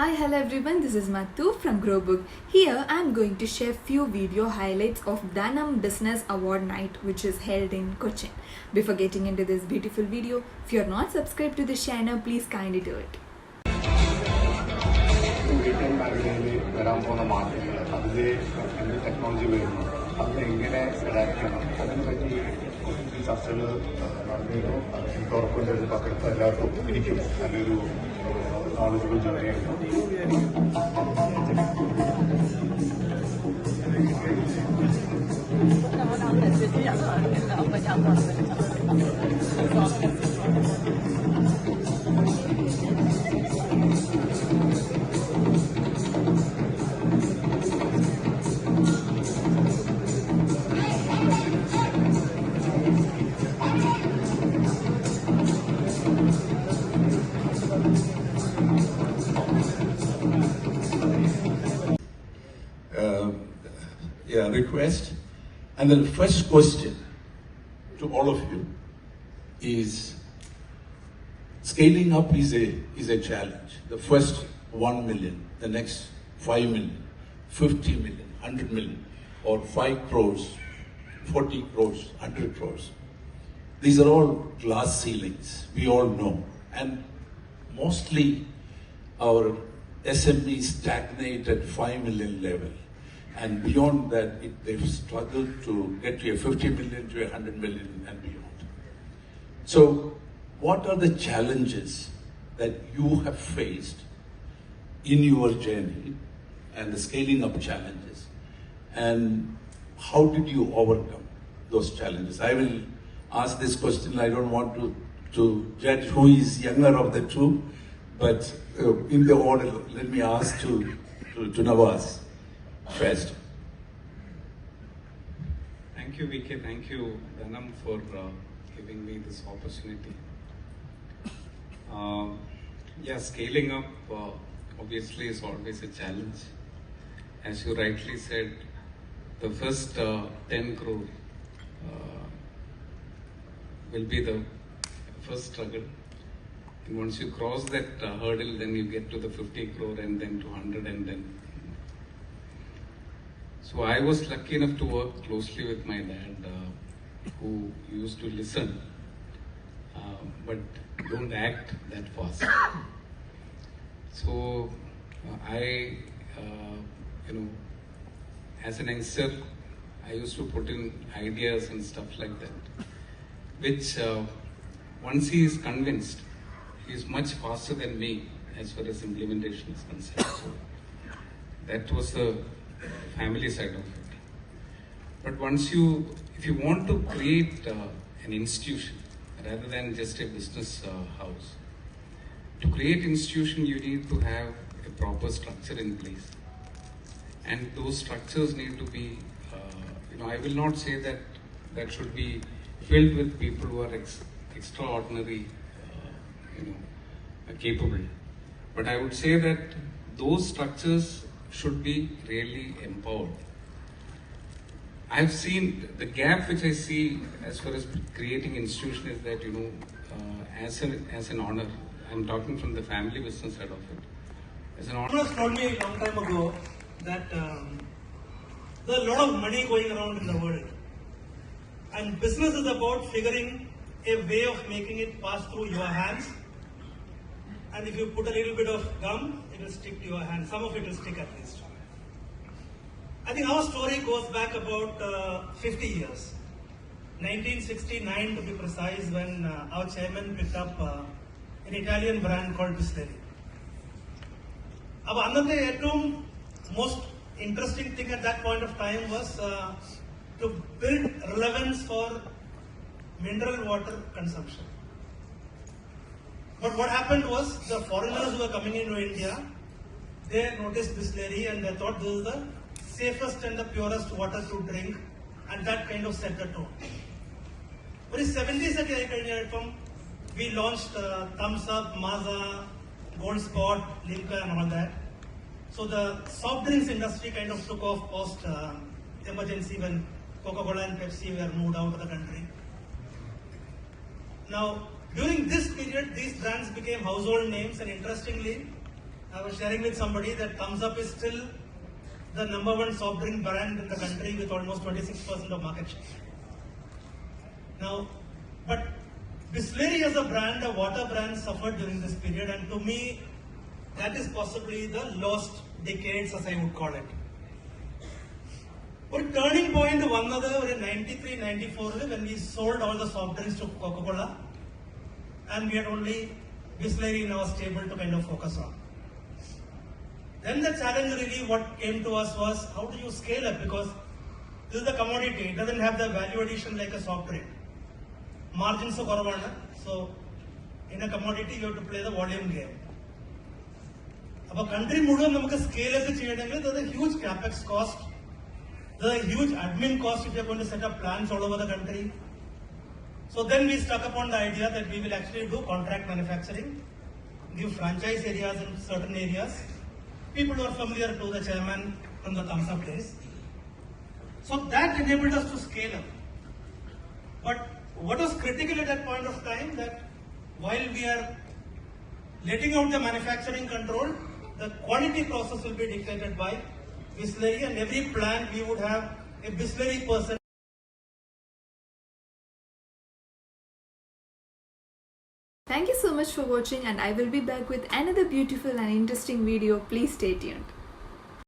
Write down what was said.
Hi, hello everyone, this is Mathu from Growbook. Here I am going to share few video highlights of Dhanam Business Award Night which is held in Cochin. Before getting into this beautiful video, if you are not subscribed to this channel, please kindly do it. Knowledgeable journey. Request. And the first question to all of you is, scaling up is a challenge. The first 1 million, the next 5 million, 50 million, 100 million, or 5 crores, 40 crores, 100 crores. These are all glass ceilings, we all know. And mostly our SMEs stagnate at 5 million level. And beyond that, they've struggled to get to a 50 million, to a 100 million and beyond. So what are the challenges that you have faced in your journey and the scaling up challenges? And how did you overcome those challenges? I will ask this question. I don't want to judge who is younger of the two, but in the order, let me ask to Nawaz. First. Thank you, VK. Thank you, Dhanam, for giving me this opportunity. Scaling up obviously is always a challenge. As you rightly said, the first 10 crore will be the first struggle. And once you cross that hurdle, then you get to the 50 crore and then to 100 and then. So I was lucky enough to work closely with my dad, who used to listen, but don't act that fast. So as an youngster, I used to put in ideas and stuff like that, which once he is convinced, he is much faster than me as far as implementation is concerned. So that was the family side of it. But if you want to create an institution rather than just a business house, to create institution you need to have a proper structure in place. And those structures need to be, I will not say that should be filled with people who are extraordinary, capable. But I would say that those structures should be really empowered. I've seen the gap which I see as far as creating institution is that, as an honor, I'm talking from the family business side of it. As an honor. Someone told me a long time ago that there's a lot of money going around in the world. And business is about figuring a way of making it pass through your hands. And if you put a little bit of gum, it will stick to your hand. Some of it will stick at least. I think our story goes back about 50 years. 1969 to be precise, when our chairman picked up an Italian brand called Bisleri. The most interesting thing at that point of time was to build relevance for mineral water consumption. But what happened was, the foreigners who were coming into India, they noticed Bisleri and they thought this is the safest and the purest water to drink, and that kind of set the tone. But in 70s, we launched Thumbs Up, Maaza, Gold Spot, Limca and all that. So the soft drinks industry kind of took off post emergency when Coca-Cola and Pepsi were moved out of the country. Now, during this period, these brands became household names, and interestingly, I was sharing with somebody that Thumbs Up is still the number one soft drink brand in the country with almost 26% of market share. Now, but Bisleri as a brand, a water brand, suffered during this period, and to me, that is possibly the lost decades, as I would call it. ഒരു turning point വന്നത് ഒരു 93-94 when we sold all the soft drinks to Coca-Cola and we had only Bisleri in our stable to kind of focus on. Then the challenge really what came to us was how do you scale up, because this is the commodity, it doesn't have the value addition like a soft drink. Margins are korvana, so in a commodity you have to play the volume game. Our country muduvan namukku scale as cheyadangi there is a huge capex cost. There is a huge admin cost if you are going to set up plants all over the country. So then we struck upon the idea that we will actually do contract manufacturing, give franchise areas in certain areas. People who are familiar to the chairman from the Thumbs Up days. So that enabled us to scale up. But what was critical at that point of time, that while we are letting out the manufacturing control, the quality process will be dictated by Bisleri, and every plant we would have a Bisleri person. Thank you so much for watching, and I will be back with another beautiful and interesting video. Please stay tuned.